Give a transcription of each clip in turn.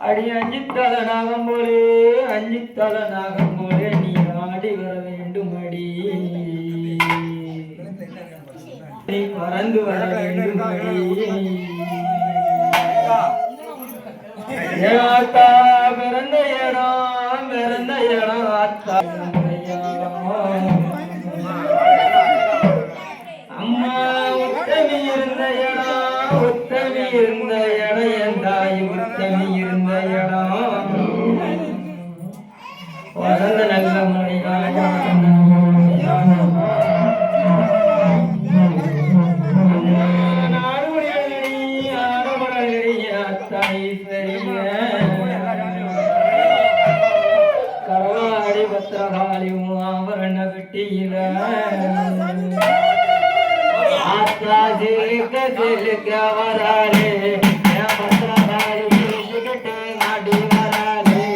அடி அஞ்சித்தல நாகம் போலே அஞ்சித்தல நாகம் போலே நீ ஆடி வர வேண்டும் அடி நீ பறந்து வர வேண்டும் அடி ஆத்தா பிறந்த இடம் ஆத்தா அம்மா உத்தமி இருந்த இடம் என் தாய் உத்தமி இருந்த இடம் வளர்ந்த நல்ல முறையான கரவாடி பத்திரகாளி ஆவரண வெட்டியில ஆத்தா சிலுக்க வராளே பத்திரகாளி சிலுக்கிட்டு நாடி வராளே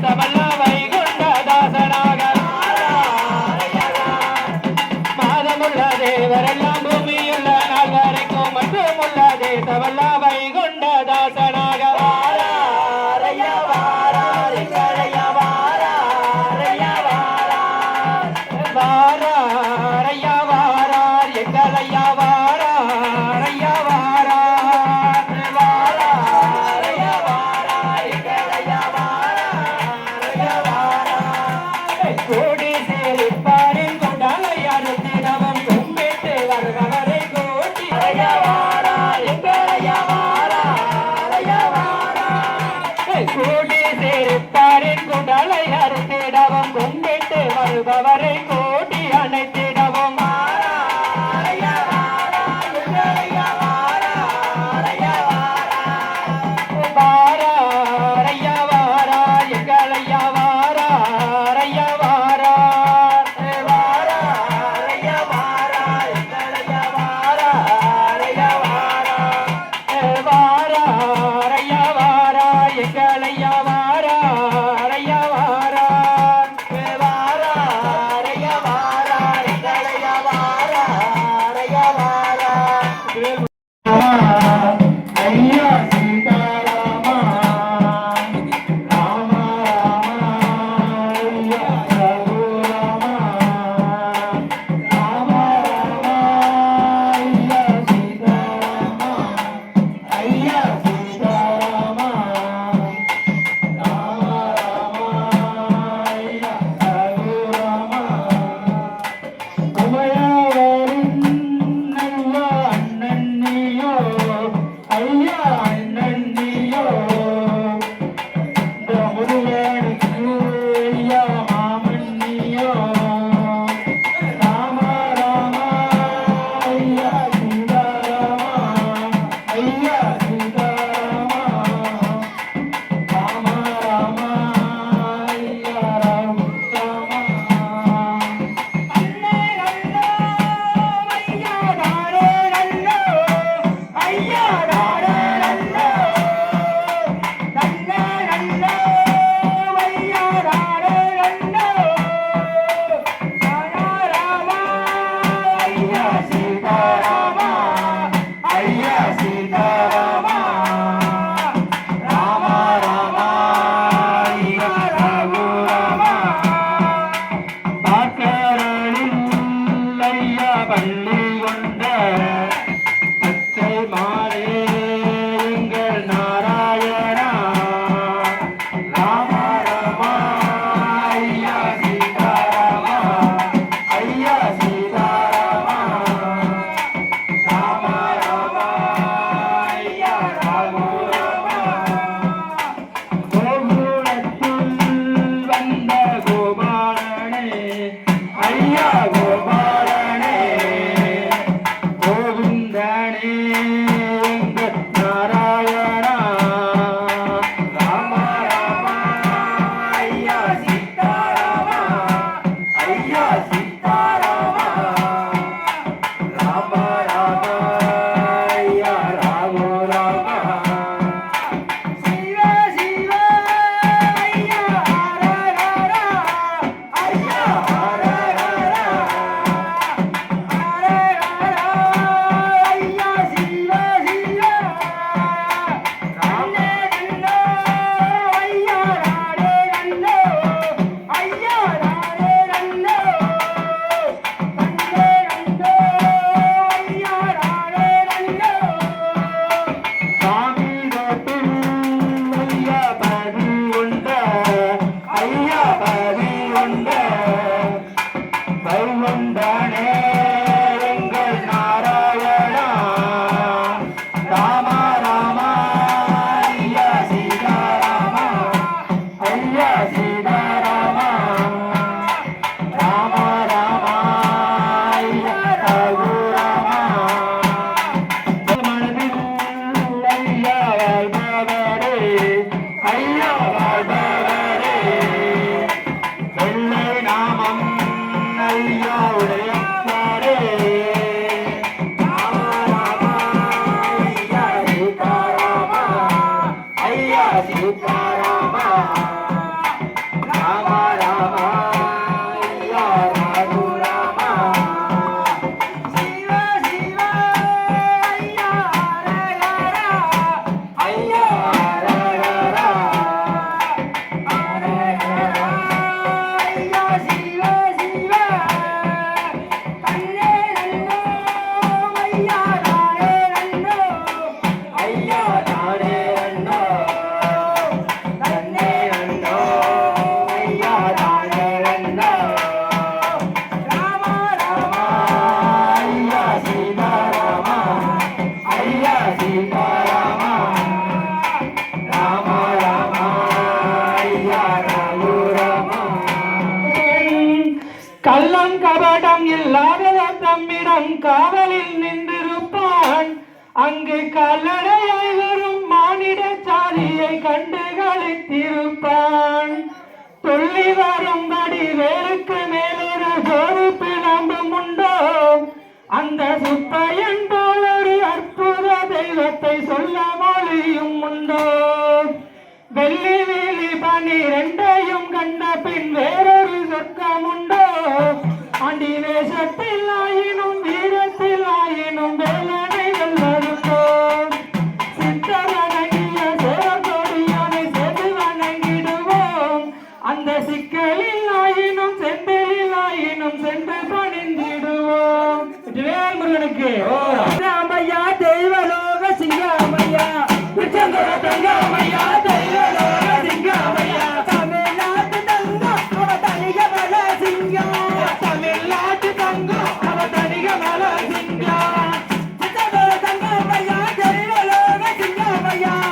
தவல்ல வைகுண்ட தாசனாக மாதமுள்ள தேவரெல்லாம் பூமியுள்ள நாள் வரைக்கும் மட்டுமுள்ள தேசவல்ல வைகுண்ட தாசனாக வாராரையா வாரார் எங்களையா வாராரையா வாரார் வாராரையா வாரார் எங்களையா வாராரையா வாரார் கோடி சேரிப்பாரின் கொண்டாளையாரு தினமும் கும்பிட்டு வருபவரை கோட்டி அரையா வாரார் எங்களையா வாராரையா வாரார் கோடி சேரிப்பாரின் கொண்டாளையாரு தினமும் கும்பிட்டு வருபவரை கோட்டி அனைத்திடவும் வாராரையா வாரார் எங்களையா வாராரையா வாரார் வாராரையா வாரார் எங்களையா வாராரையா வாரார் வாராரையா வாரார் எங்களையா வாராரையா வாரார் வாராரையா வாரார் எங்களையா வாராரையா வாரார் ஐயா சீதாராமா ராம ராம ஐயா ரகுராமா ராம ராம ஐயா சீதாராமா ஐயா சீதாராமா ராம ராம ஐயா ரகுராமா உமையாவரின் ஐயா அண்ணன் நீயோ ஐயா அண்ணன் நீயோ இந்த முருகனுக்கு ஐயா மாமன் நீயோ ராம ராம ஐயா சீதாராமா ஐயா சீதாராமா ராம ராம ஐயா ராம பள்ளி கொண்ட பச்சை மாறே எங்கள் நாராயணா ராம ராம ஐயா சீதாராமா ஐயா சீதாராமா ராம ராம ஐயா கால்நடையாய் வரும் மானிட சாதியை கண்டு களித்திருப்பான். துள்ளி வரும்படி வேருக்கு மேலொரு ஜோறு பிளம்பும் உண்டோ? அந்த சுப்பையன் போல் ஒரு அற்புத தெய்வத்தை சொல்ல மொழியும் உண்டோ? வெள்ளி வேலி 12 கண்ட பின் வேறொரு சொர்க்கம் உண்டோ? ஆண்டி வேஷத்தில் ஆயினும் வீரத்தில் ஆயினும் வேலனை வெல்வதுண்டோ? சித்தர் வணங்கிய சேரத்தோடியானை சேர்ந்து வணங்கிடுவோம். அந்த சிக்கலில் ஆயினும் செந்திலில் ஆயினும் சென்று பணிந்திடுவோம். வேல் முருகனுக்கு ராமையா தெய்வலோக சிங்காமையா தங்காமையா தெய்வலோக சிங்காமையா தமிழ்நாட்டு தங்கம் அவ தனிக மல சிங்கம் தமிழ்நாட்டு தங்கம் அவ தனிக மல சிங்கம் தங்காமையா தெய்வலோக சிங்காமையா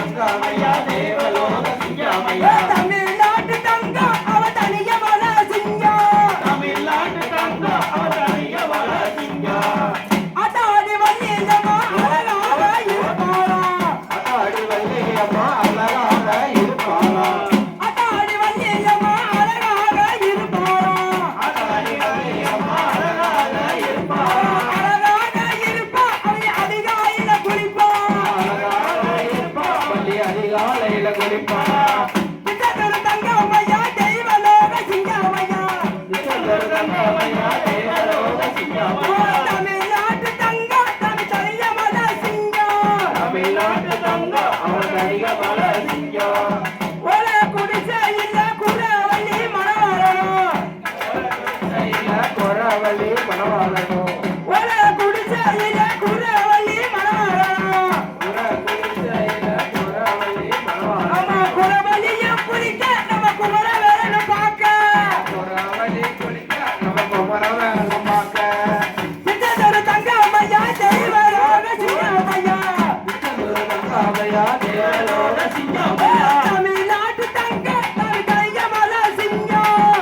தங்காமையா தெய்வலோக சிங்காமையா தமிழ்நாட்டு தங்கம் அவ தனிக மல சிங்கம்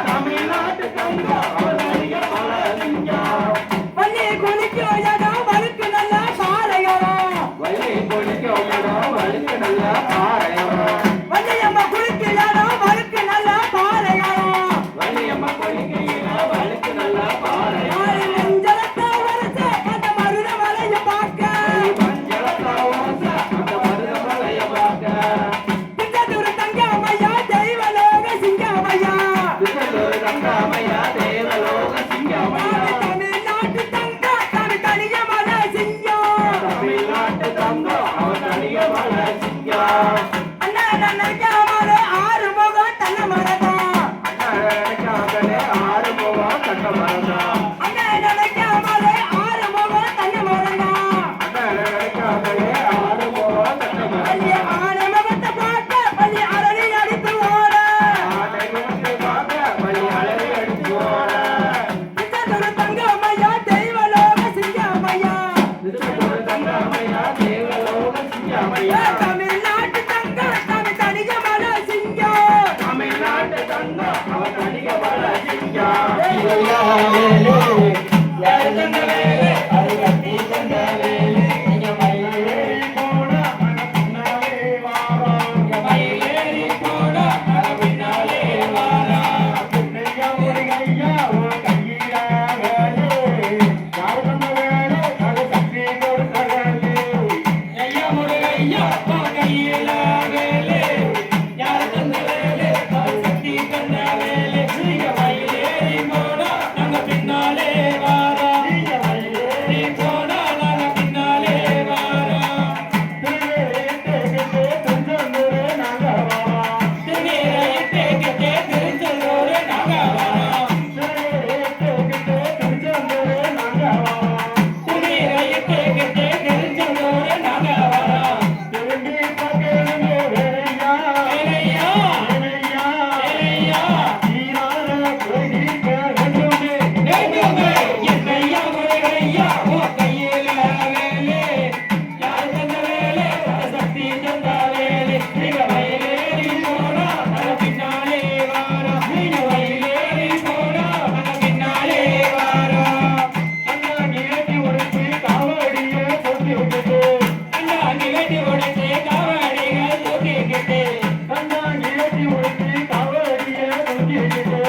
தமிழ்நாட்டு தங்கம் அவ தனிக மல சிங்கம் ஐயா வேலு யாரு தந்த வேலு அது கட்டி தந்த வேலு நீங்க மயிலேறி போனா பின்னாலே வாரம் மயிலேறி போனா பின்னாலே வாரம் பின்னையா முருகையா உன் கையில வேலு யாரு தந்த வேலு அது கட்டி கொடுத்த வேலு ஐயா முருகையா உன் கையில வேலு யாரு தந்த வேலு அது கட்டி தந்த வேலு நீங்க மயிலேறி போனா நாங்க பின்னாலே வாரம் நீங்க மயிலேறி போனா நாங்க பின்னாலே வாரம் திருநீரையிட்டே நாங்க வாரம் திருநீரையிட்டே திருச்செந்தூர் நாங்க வாரம் திருநீரையிட்டே திருச்செந்தூர் நாங்க வாரம் திருநீரையிட்டே திருச்செந்தூர் நாங்க வாரம் திரும்பி பார்க்கணுமே வேலையா வேலையா வேலையா வேலையா நீரான குறைதீர்க்க வேண்டுமே வேண்டுமே என்னையா முருகையா உன் கையில வேலு யாரு தந்த வேலு அது சக்தி தந்த வேலு நீங்க மயிலேறி போனா நாங்க பின்னாலே வாரம் நீங்க மயிலேறி போனா நாங்க பின்னாலே வாரம் அண்ணா நிகழ்ச்சி உடைச்சு காவடிய தூக்கி விட்டுட்டு அண்ணா நிகழ்ச்சி உடைச்சு காவடிய தூக்கிக்கிட்டு அண்ணா நிகழ்ச்சி உடைச்சு காவடிய தூக்கிக்கிட்டு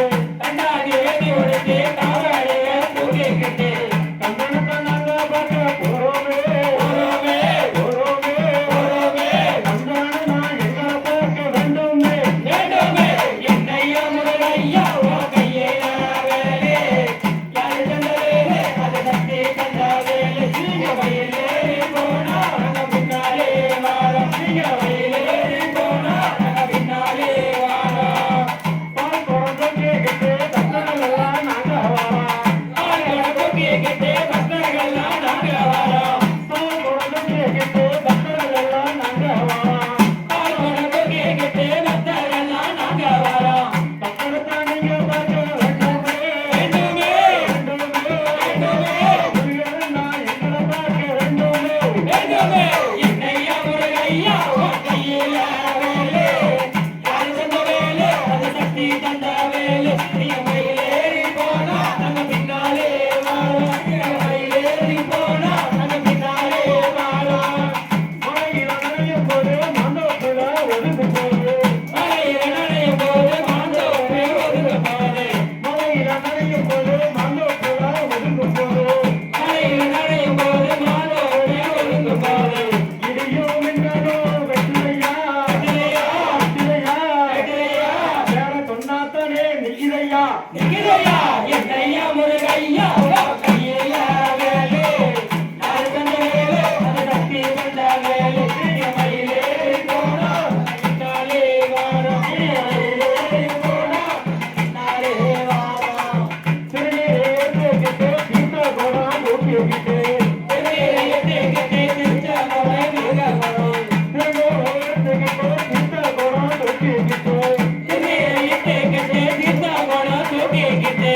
அண்ணா நிகழ்ச்சி உடைச்சு காவடிய தூக்கிக்கிட்டு கண்ணனத்தை நாங்க பார்க்க போறோமே போறோமே போறோமே போறோமே கண்ணனை நான் எங்களை பார்க்க வேண்டுமே வேண்டுமே என்னையா முருகையா உன் கையில வேலு யாரு தந்த வேலு அது சக்தி தந்த வேலு நீங்க மயிலேறி போனா நாங்க பின்னாலே வாரம் நீங்க மயிலேறி போனா நாங்க பின்னாலே வாரம் பால் குழந்தை கேட்டு பக்தர்களெல்லாம் நாங்க வாரம் பால் குழந்தை கேட்டு பக்தர்களெல்லாம் நாங்க வாரம் பால் குழந்தை கேட்டு பக்தர்களெல்லாம் நாங்க வாரம் பால் குழந்தை கேட்டு பக்தர்களெல்லாம் நாங்க வாரம் பக்தரத்தை நீங்க பார்க்க வேண்டுமே வேண்டுமே வேண்டுமே வேண்டுமே முருகன் நான் எங்களை பார்க்க வேண்டுமே வேண்டுமே என்னையா முருகையா உன் கையில வேலு யாரு தந்த வேலு அது சக்தி தந்த வேலு நீங்க மயிலேறி போனா நாங்க பின்னாலே வாரோம் நீங்க மயிலேறி போனா நாங்க பின்னாலே வாரோம் மலையில நனையும் போது மாந்தோப்புல ஒதுங்கு போது மலையில நனையும் போது மாந்தோப்பு ஒதுங்க போது மலையில நனையும் போது மாந்தோப்புல ஒதுங்கு போது மலையில நனையும் போது மாந்தோப்பு ஒதுங்க போது இடியும் மின்னலோ வெற்றிலையா வெற்றிலையா வெற்றிலையா வெற்றிலையா வேற சொன்னாத்தனே நிகிதையா நிகிதையா என்னையா முருகையா உன் கையில வேலு யாரு தந்த வேலு அது சக்தி தந்த வேலு நீங்க மயிலேறி போனா பின்னாலே வாரம் நீங்க மயிலேறி போனா பின்னாலே வாரம் திருநீரையிட்டே தீர்த்த குடம் தூக்கிக்கிட்டு திருநீரையிட்டே திருச்ச முறை மிருகமரம் திருநீரையிட்டே தீர்த்த குடம் தூக்கிக்கிட்டு திருநீரையிட்டே தீர்த்த குடம் தூக்கிக்கிட்டு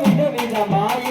விதவிதமாய்